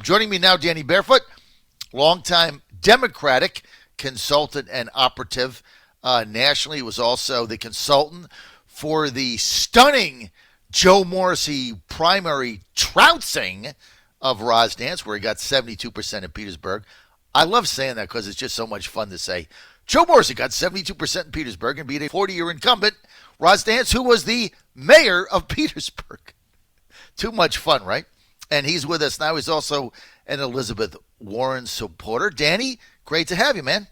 Joining me now, Danny Barefoot, longtime Democratic consultant and operative nationally. He was also the consultant for the stunning Joe Morrissey primary trouncing of Rosdance, where he got 72% in Petersburg. I love saying that because it's just so much fun to say. Joe Morrissey got 72% in Petersburg and beat a 40-year incumbent, Rosdance, who was the mayor of Petersburg. Too much fun, right? And he's with us now. He's also an Elizabeth Warren supporter. Danny, great to have you, man.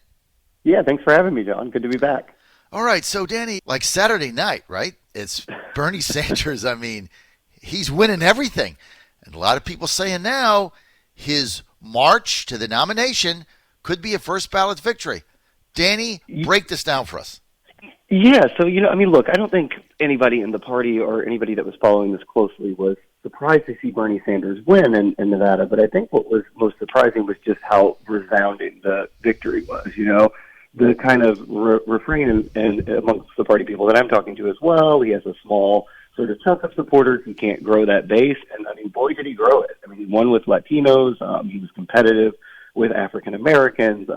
Yeah, thanks for having me, John. Good to be back. All right, so Danny, like Saturday night, right? It's Bernie Sanders. I mean, he's winning everything. And a lot of people saying now his march to the nomination could be a first ballot victory. Danny, break this down for us. Yeah, so, look, I don't think anybody in the party or anybody that was following this closely was surprised to see Bernie Sanders win in Nevada, but I think what was most surprising was just how resounding the victory was. The kind of refrain and amongst the party people that I'm talking to as well, he has a small sort of chunk of supporters who can't grow that base, and boy, did he grow it. He won with Latinos, he was competitive with African Americans,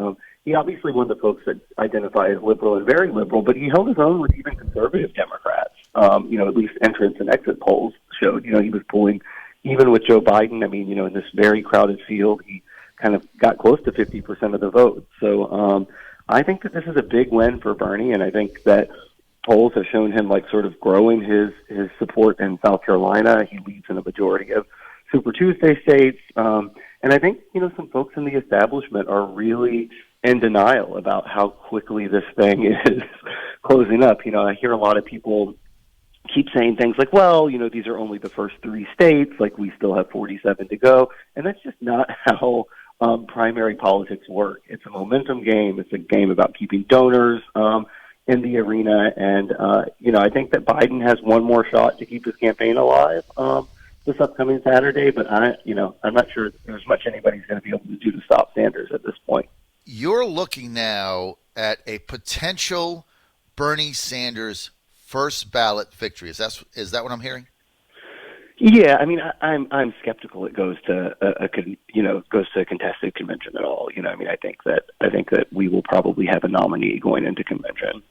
he obviously won the folks that identify as liberal and very liberal, but he held his own with even conservative Democrats. At least entrance and exit polls showed, he was pulling even with Joe Biden. In this very crowded field, he kind of got close to 50% of the vote. So I think that this is a big win for Bernie, and I think that polls have shown him sort of growing his support in South Carolina. He leads in a majority of Super Tuesday states. And I think, some folks in the establishment are really in denial about how quickly this thing is closing up. I hear a lot of people keep saying things like, well, these are only the first 3 states, we still have 47 to go. And that's just not how primary politics work. It's a momentum game. It's a game about keeping donors in the arena. And, I think that Biden has one more shot to keep his campaign alive this upcoming Saturday, but I'm not sure there's much anybody's going to be able to do to stop Sanders at this point. You're looking now at a potential Bernie Sanders first ballot victory. Is that what I'm hearing? Yeah, I'm skeptical it goes to a contested convention at all. I think that we will probably have a nominee going into convention,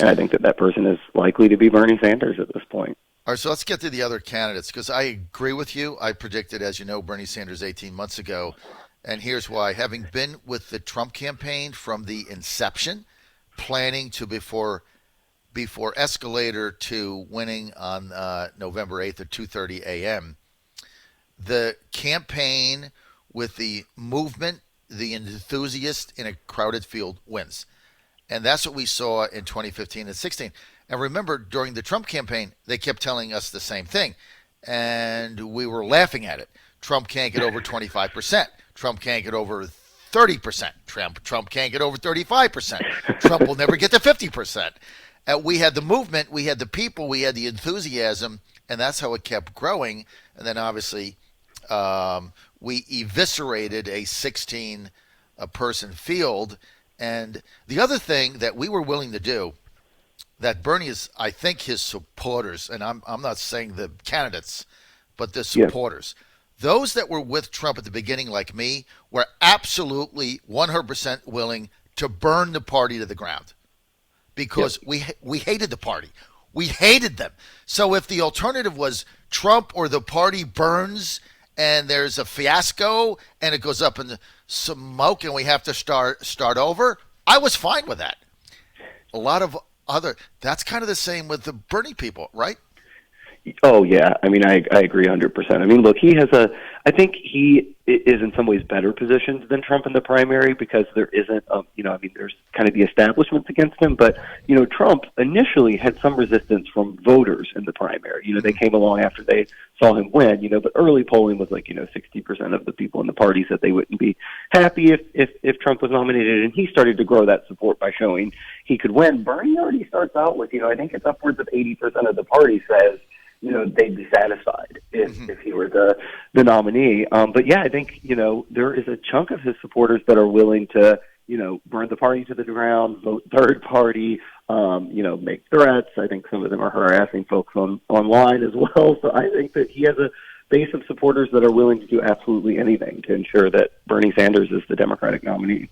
and I think that person is likely to be Bernie Sanders at this point. All right, so let's get to the other candidates, because I agree with you. I predicted, as you know, Bernie Sanders 18 months ago, and here's why. Having been with the Trump campaign from the inception, planning to before escalator to winning on November 8th at 2:30 a.m., the campaign with the movement, the enthusiast in a crowded field wins. And that's what we saw in 2015 and 16. And remember, during the Trump campaign, they kept telling us the same thing. And we were laughing at it. Trump can't get over 25%. Trump can't get over 30%. Trump can't get over 35%. Trump will never get to 50%. We had the movement, we had the people, we had the enthusiasm, and that's how it kept growing. And then obviously we eviscerated a 16-person field. And the other thing that we were willing to do, that Bernie is, I think his supporters, and I'm not saying the candidates, but the supporters, those that were with Trump at the beginning, like me, were absolutely 100% willing to burn the party to the ground because we hated the party. We hated them. So if the alternative was Trump or the party burns and there's a fiasco and it goes up in smoke and we have to start over, I was fine with that. A lot of that's kind of the same with the Bernie people, right? Oh, yeah. I agree 100%. Look, I think he is in some ways better positioned than Trump in the primary because there isn't, there's kind of the establishments against him. But, Trump initially had some resistance from voters in the primary. They came along after they saw him win, but early polling was 60% of the people in the party said they wouldn't be happy if Trump was nominated. And he started to grow that support by showing he could win. Bernie already starts out with, I think it's upwards of 80% of the party says, they'd be satisfied if he were the nominee. But yeah, I think, there is a chunk of his supporters that are willing to, burn the party to the ground, vote third party, make threats. I think some of them are harassing folks online as well. So I think that he has a base of supporters that are willing to do absolutely anything to ensure that Bernie Sanders is the Democratic nominee.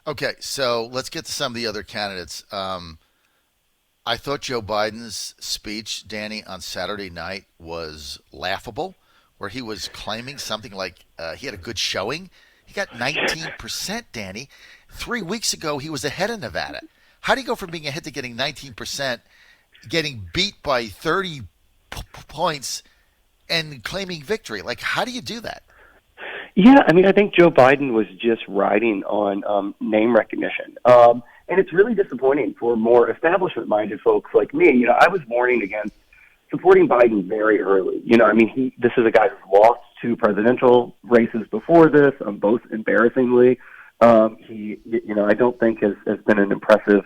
Okay, so let's get to some of the other candidates. I thought Joe Biden's speech, Danny, on Saturday night was laughable, where he was claiming something like he had a good showing. He got 19%, Danny. 3 weeks ago, he was ahead of Nevada. How do you go from being ahead to getting 19%, getting beat by 30 points, and claiming victory? Like, how do you do that? Yeah, I mean, I think Joe Biden was just riding on name recognition. And it's really disappointing for more establishment-minded folks like me. You know, I was warning against supporting Biden very early. You know, I mean, this is a guy who's lost 2 presidential races before this, both embarrassingly. He, you know, I don't think has been an impressive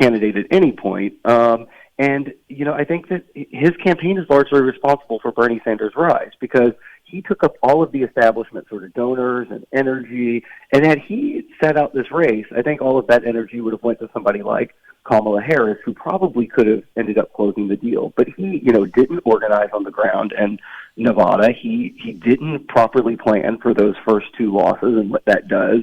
candidate at any point. And, you know, I think that his campaign is largely responsible for Bernie Sanders' rise because he took up all of the establishment sort of donors and energy. And had he set out this race, I think all of that energy would have went to somebody like Kamala Harris, who probably could have ended up closing the deal. But he, you know, didn't organize on the ground in Nevada. He didn't properly plan for those first 2 losses and what that does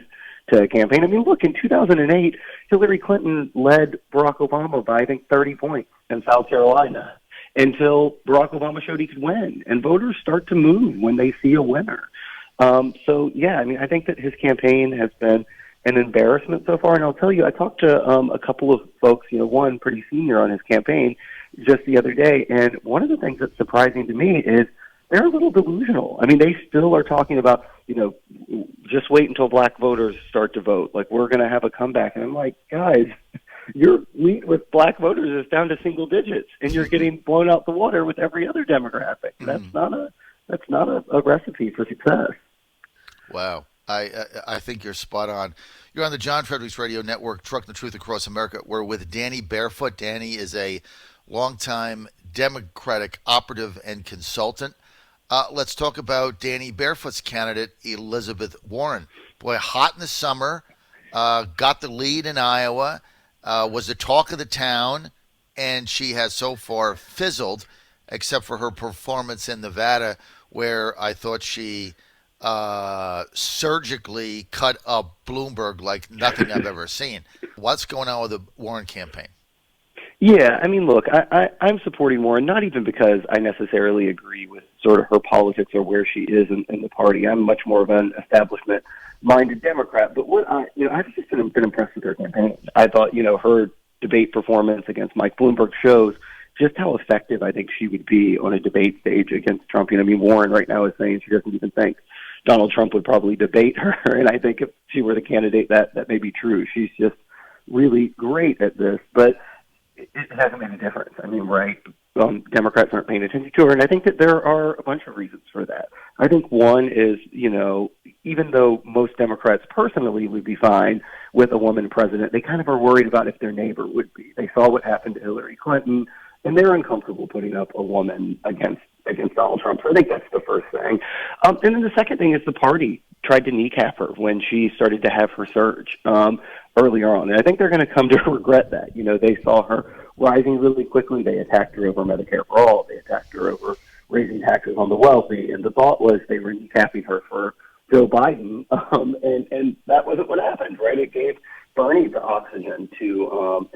to a campaign. I mean, look, in 2008, Hillary Clinton led Barack Obama by, I think, 30 points in South Carolina until Barack Obama showed he could win. And voters start to move when they see a winner. So, yeah, I mean, I think that his campaign has been an embarrassment so far. And I'll tell you, I talked to a couple of folks, you know, one pretty senior on his campaign just the other day. And one of the things that's surprising to me is they're a little delusional. I mean, they still are talking about, you know, just wait until black voters start to vote. Like, we're going to have a comeback. And I'm like, guys, your lead with black voters is down to single digits, and you're getting blown out the water with every other demographic. That's not a recipe for success. Wow. I think you're spot on. You're on the John Fredericks Radio Network, Trucking the Truth Across America. We're with Danny Barefoot. Danny is a longtime Democratic operative and consultant. Let's talk about Danny Barefoot's candidate, Elizabeth Warren. Boy, hot in the summer, got the lead in Iowa, was the talk of the town, and she has so far fizzled, except for her performance in Nevada, where I thought she surgically cut up Bloomberg like nothing I've ever seen. What's going on with the Warren campaign? Yeah, I mean, look, I'm supporting Warren, not even because I necessarily agree with sort of her politics or where she is in the party. I'm much more of an establishment-minded Democrat. But I've just been impressed with her campaign. I thought, you know, her debate performance against Mike Bloomberg shows just how effective I think she would be on a debate stage against Trump. You know, I mean, Warren right now is saying she doesn't even think Donald Trump would probably debate her. And I think if she were the candidate, that may be true. She's just really great at this. But it hasn't made a difference. I mean, right, Democrats aren't paying attention to her, and I think that there are a bunch of reasons for that. I think one is, you know, even though most Democrats personally would be fine with a woman president, they kind of are worried about if their neighbor would be. They saw what happened to Hillary Clinton, and they're uncomfortable putting up a woman against Donald Trump. So I think that's the first thing. And then the second thing is the party tried to kneecap her when she started to have her surge earlier on. And I think they're going to come to regret that. You know, they saw her rising really quickly. They attacked her over Medicare for All. They attacked her over raising taxes on the wealthy. And the thought was they were kneecapping her for Joe Biden. And that wasn't what happened, right? It gave Bernie the oxygen to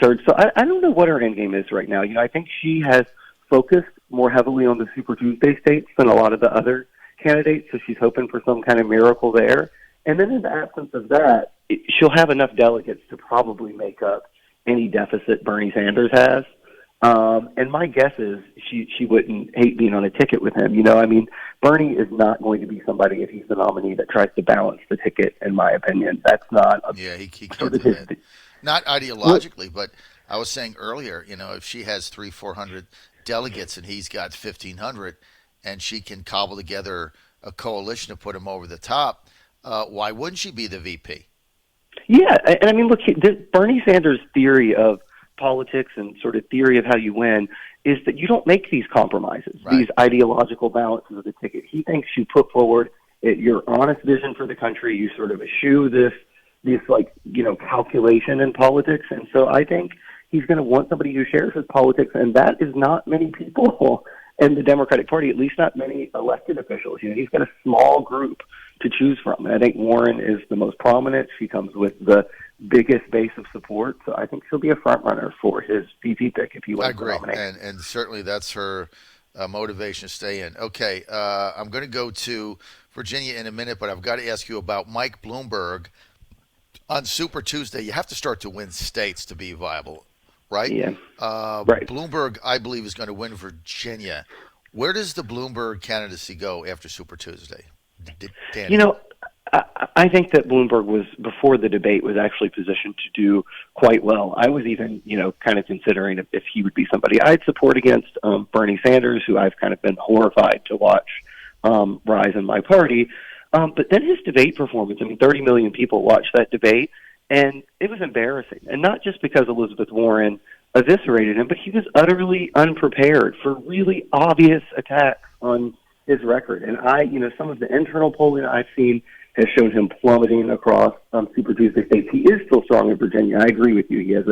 surge. So I don't know what her end game is right now. You know, I think she has focused more heavily on the Super Tuesday states than a lot of the other candidates, so she's hoping for some kind of miracle there. And then in the absence of that, she'll have enough delegates to probably make up any deficit Bernie Sanders has. And my guess is she wouldn't hate being on a ticket with him. You know, I mean, Bernie is not going to be somebody, if he's the nominee, that tries to balance the ticket, in my opinion. That's not he can't do that. Not ideologically, but I was saying earlier, you know, if she has 300-400 delegates and he's got 1,500, and she can cobble together a coalition to put him over the top, why wouldn't she be the VP? Yeah, and I mean, look, Bernie Sanders' theory of politics and sort of theory of how you win is that you don't make these compromises, right, these ideological balances of the ticket. He thinks you put forward your honest vision for the country. You sort of eschew this like, you know, calculation in politics. And so I think he's going to want somebody who shares his politics, and that is not many people And the Democratic Party, at least not many elected officials. He's got a small group to choose from. And I think Warren is the most prominent. She comes with the biggest base of support. So I think she'll be a front runner for his VP pick if he wins the nomination. And certainly that's her motivation to stay in. Okay, I'm going to go to Virginia in a minute, but I've got to ask you about Mike Bloomberg. On Super Tuesday, you have to start to win states to be viable, right? Yeah. Right. Bloomberg, I believe, is going to win Virginia. Where does the Bloomberg candidacy go after Super Tuesday? Danny? I think that Bloomberg was, before the debate, was actually positioned to do quite well. I was even, kind of considering if he would be somebody I'd support against Bernie Sanders, who I've kind of been horrified to watch rise in my party. But then his debate performance, 30 million people watched that debate, and it was embarrassing. And not just because Elizabeth Warren eviscerated him, but he was utterly unprepared for really obvious attacks on his record. And some of the internal polling I've seen has shown him plummeting across Super Tuesday states. He is still strong in Virginia. I agree with you. He has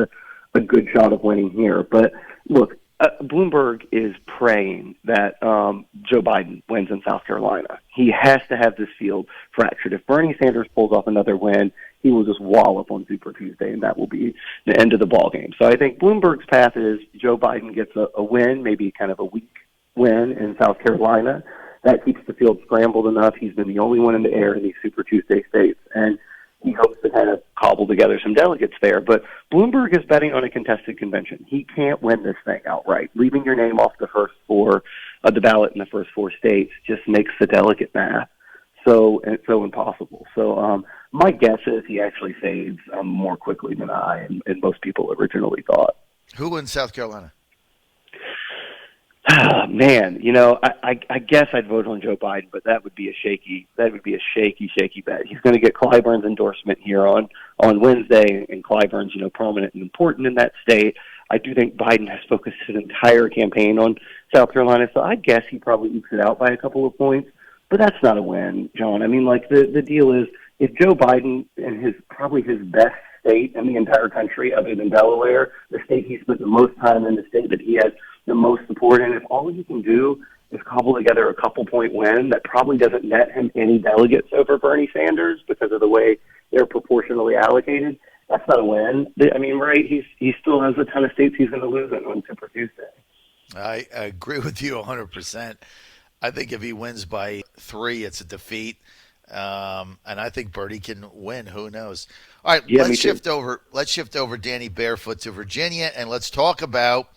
a good shot of winning here. But look, Bloomberg is praying that Joe Biden wins in South Carolina. He has to have this field fractured. If Bernie Sanders pulls off another win, he will just wallop on Super Tuesday, and that will be the end of the ball game. So I think Bloomberg's path is Joe Biden gets a win, maybe kind of a weak win in South Carolina. That keeps the field scrambled enough. He's been the only one in the air in these Super Tuesday states, and he hopes to kind of cobble together some delegates there. But Bloomberg is betting on a contested convention. He can't win this thing outright. Leaving your name off the first four of the ballot in the first four states just makes the delegate math so impossible. So my guess is he actually fades more quickly than I and most people originally thought. Who in South Carolina? Man, I guess I'd vote on Joe Biden, but that would be a shaky bet. He's going to get Clyburn's endorsement here on Wednesday, and Clyburn's, prominent and important in that state. I do think Biden has focused his entire campaign on South Carolina, so I guess he probably ekes it out by a couple of points, but that's not a win, John. The deal is, if Joe Biden in his best state in the entire country, other than Delaware, the state he spent the most time in, the state that he has the most support in, if all he can do is cobble together a couple-point win that probably doesn't net him any delegates over Bernie Sanders because of the way they're proportionally allocated, that's not a win. Right? He still has a ton of states he's going to lose in on Super Tuesday. I agree with you 100%. I think if he wins by 3, it's a defeat. And I think Bernie can win. Who knows? All right, let's shift over, Danny Barefoot, to Virginia, and let's talk about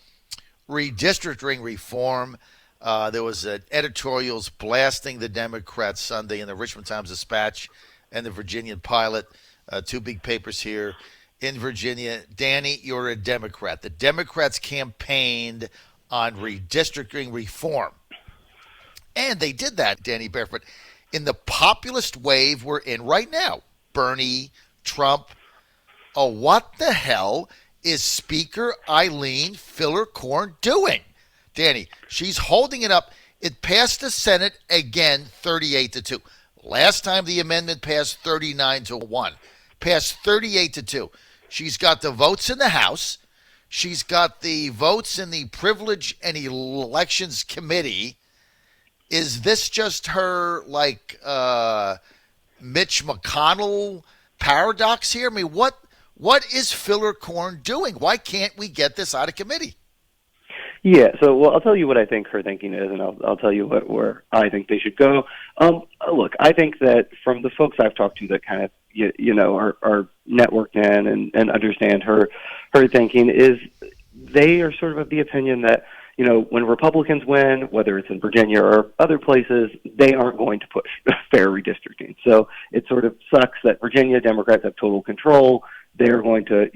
redistricting reform. There was editorials blasting the Democrats Sunday in the Richmond Times-Dispatch and the Virginian Pilot, 2 big papers here in Virginia. Danny, you're a Democrat. The Democrats campaigned on redistricting reform. And they did that, Danny Barefoot, in the populist wave we're in right now. Bernie, Trump. Oh, what the hell is Speaker Eileen Filler-Corn doing? Danny, she's holding it up. It passed the Senate again, 38-2. Last time the amendment passed 39-1. Passed 38-2. She's got the votes in the House. She's got the votes in the Privilege and Elections Committee. Is this just her, Mitch McConnell paradox here? What is Filler-Corn doing? Why can't we get this out of committee? Yeah, so I'll tell you what I think her thinking is, and I'll tell you where I think they should go. Look, I think that from the folks I've talked to that kind of are networked in and understand her thinking, is they are sort of the opinion that when Republicans win, whether it's in Virginia or other places, they aren't going to push fair redistricting. So it sort of sucks that Virginia Democrats have total control. They're going to,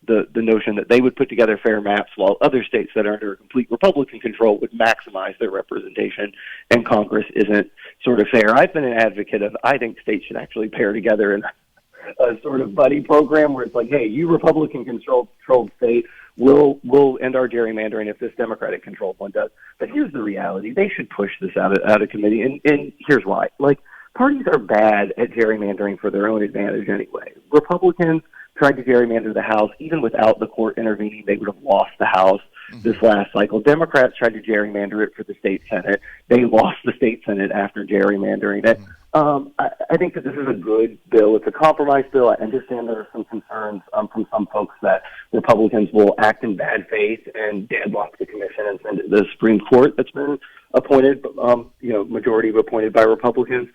the notion that they would put together fair maps while other states that are under complete Republican control would maximize their representation, and Congress isn't sort of fair. I've been an advocate of, I think states should actually pair together in a sort of buddy program where it's like, hey, you Republican-controlled state, we'll end our gerrymandering if this Democratic-controlled one does. But here's the reality. They should push this out of committee, and here's why. Parties are bad at gerrymandering for their own advantage anyway. Republicans tried to gerrymander the House. Even without the court intervening, they would have lost the House. this last cycle. Democrats tried to gerrymander it for the state Senate. They lost the state Senate after gerrymandering it. I think that this is a good bill. It's a compromise bill. I understand there are some concerns from some folks that Republicans will act in bad faith and deadlock the commission and send it to the Supreme Court that's been appointed, majority appointed by Republicans.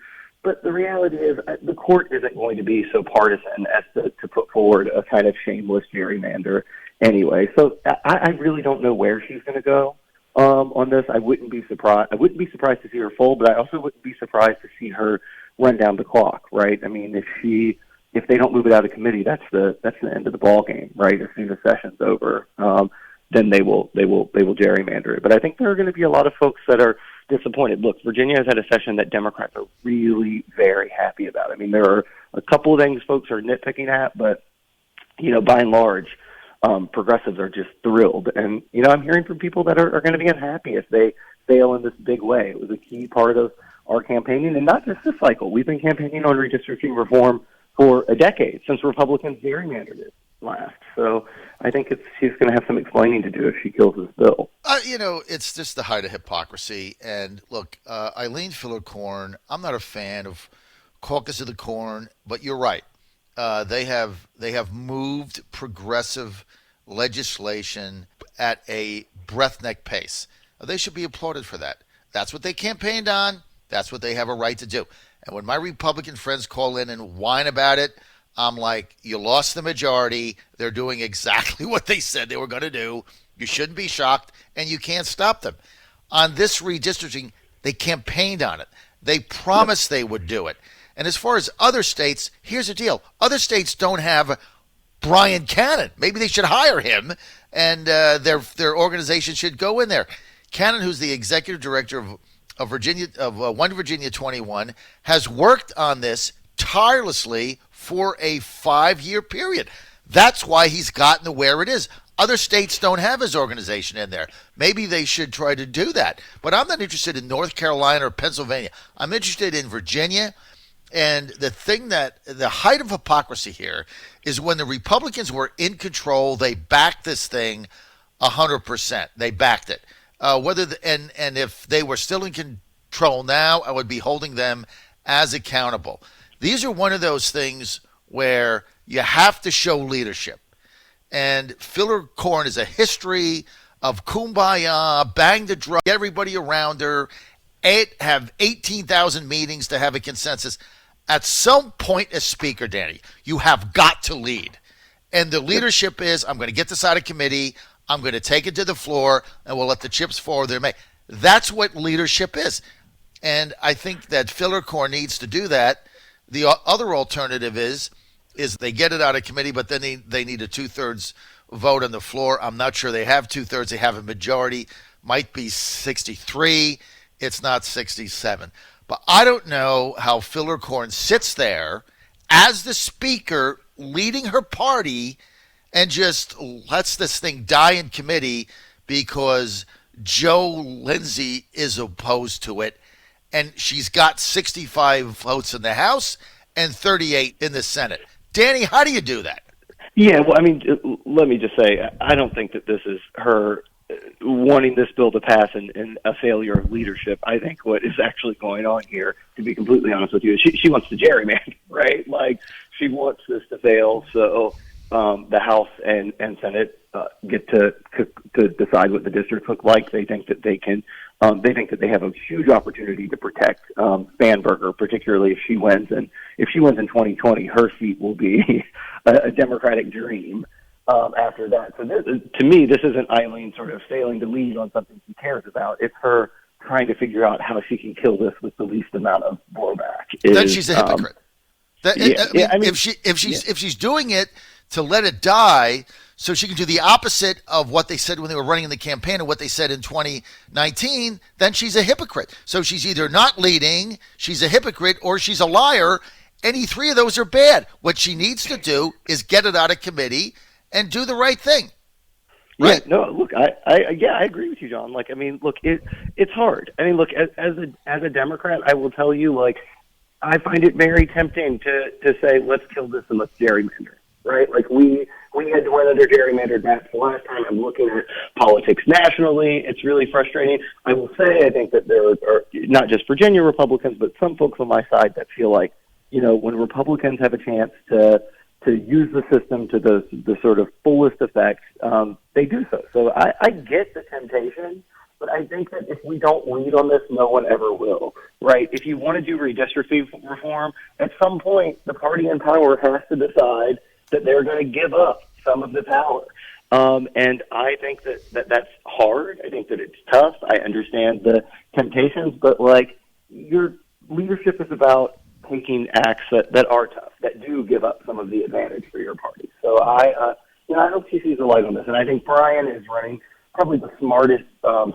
But the reality is the court isn't going to be so partisan as to put forward a kind of shameless gerrymander anyway. So I really don't know where she's going to go on this. I wouldn't be surprised. I wouldn't be surprised to see her full, but I also wouldn't be surprised to see her run down the clock. Right? I mean, if they don't move it out of committee, that's the end of the ball game. Right? As soon as session's over, then they will gerrymander it. But I think there are going to be a lot of folks that are disappointed. Look, Virginia has had a session that Democrats are really very happy about. I mean, there are a couple of things folks are nitpicking at, but by and large, progressives are just thrilled. And I'm hearing from people that are going to be unhappy if they fail in this big way. It was a key part of our campaigning, and not just this cycle. We've been campaigning on redistricting reform for a decade, since Republicans gerrymandered it last. So I think she's going to have some explaining to do if she kills this bill. It's just the height of hypocrisy. And look, Eileen Filler-Corn, I'm not a fan of Caucus of the Corn, but you're right. They have moved progressive legislation at a breathtaking pace. They should be applauded for that. That's what they campaigned on. That's what they have a right to do. And when my Republican friends call in and whine about it, I'm like, you lost the majority. They're doing exactly what they said they were going to do. You shouldn't be shocked, and you can't stop them. On this redistricting, they campaigned on it. They promised they would do it. And as far as other states, here's the deal. Other states don't have Brian Cannon. Maybe they should hire him, and their organization should go in there. Cannon, who's the executive director of One Virginia 21, has worked on this tirelessly for a 5-year period. That's why he's gotten to where it is. Other states don't have his organization in there. Maybe they should try to do that. But I'm not interested in North Carolina or Pennsylvania. I'm interested in Virginia. And the height of hypocrisy here is when the Republicans were in control, they backed this thing 100%. They backed it. And if they were still in control now, I would be holding them as accountable. These are one of those things where you have to show leadership. And Filler-Corn is a history of kumbaya, bang the drum, get everybody around her, have 18,000 meetings to have a consensus. At some point as Speaker, Danny, you have got to lead. And the leadership is, I'm going to get this out of committee, I'm going to take it to the floor, and we'll let the chips fall where they may. That's what leadership is. And I think that Filler-Corn needs to do that. The other alternative is they get it out of committee, but then they need a 2/3 vote on the floor. I'm not sure they have 2/3. They have a majority. Might be 63. It's not 67. But I don't know how Filler-Corn sits there as the speaker leading her party and just lets this thing die in committee because Joe Lindsay is opposed to it. And she's got 65 votes in the House and 38 in the Senate. Danny, how do you do that? Yeah, well, I mean, let me just say, I don't think that this is her wanting this bill to pass and a failure of leadership. I think what is actually going on here, to be completely honest with you, is she wants to gerrymander, right? Like, she wants this to fail so the House and Senate get to decide what the districts look like. They think that they can. They think that they have a huge opportunity to protect Spanberger, particularly if she wins. And if she wins in 2020, her seat will be a Democratic dream after that. So to me, this isn't Eileen sort of failing to lead on something she cares about. It's her trying to figure out how she can kill this with the least amount of blowback. Then she's a hypocrite. If she's doing it to let it die so she can do the opposite of what they said when they were running in the campaign and what they said in 2019, then she's a hypocrite. So she's either not leading, she's a hypocrite, or she's a liar. Any three of those are bad. What she needs to do is get it out of committee and do the right thing. Right? Yeah, no, look, I agree with you, John. Like, I mean, look, it's hard. I mean, look, as a Democrat, I will tell you, like, I find it very tempting to say, let's kill this and let's gerrymander, right? Like, we we had to run under gerrymandered maps the last time. I'm looking at politics nationally. It's really frustrating. I will say I think that there are not just Virginia Republicans, but some folks on my side that feel like, when Republicans have a chance to use the system to the sort of fullest effect, they do so. So I get the temptation, but I think that if we don't lead on this, no one ever will, right? If you want to do redistricting reform, at some point, the party in power has to decide that they're going to give up some of the power. And I think that's hard. I think that it's tough. I understand the temptations, but, your leadership is about taking acts that are tough, that do give up some of the advantage for your party. So I hope she sees the light on this. And I think Brian is running probably the smartest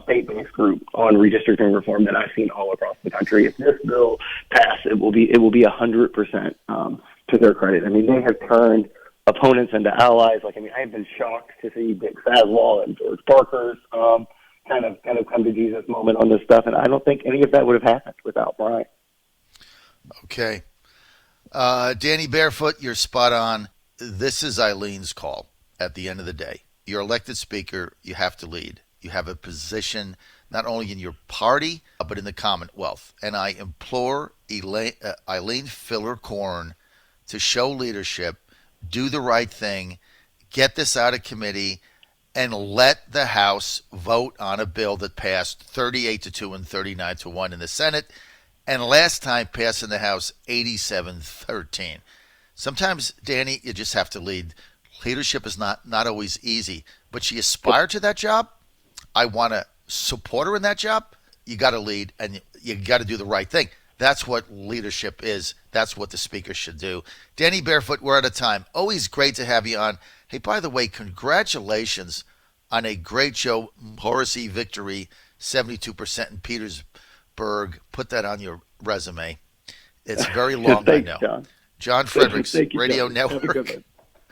state-based group on redistricting reform that I've seen all across the country. If this bill passes, it will be 100% to their credit. I mean, they have turned opponents into allies. I've been shocked to see Dick Saswell and George Parker's kind of come to Jesus moment on this stuff, and I don't think any of that would have happened without Brian. Okay. Danny Barefoot, you're spot on. This is Eileen's call at the end of the day. You're elected speaker. You have to lead. You have a position not only in your party, but in the Commonwealth. And I implore Eileen Filler-Corn to show leadership, do the right thing, get this out of committee, and let the House vote on a bill that passed 38-2 and 39-1 in the Senate, and last time passed in the House 87-13. Sometimes, Danny, you just have to lead. Leadership is not always easy, but she aspired to that job. I want to support her in that job. You got to lead, and you got to do the right thing. That's what leadership is. That's what the speaker should do. Danny Barefoot, we're out of time. Always great to have you on. Hey, by the way, congratulations on a great Joe Morrissey victory, 72% in Petersburg. Put that on your resume. It's very long, Thanks, I know. John. John Fredericks Thank you, Radio John. Have a good Network. one.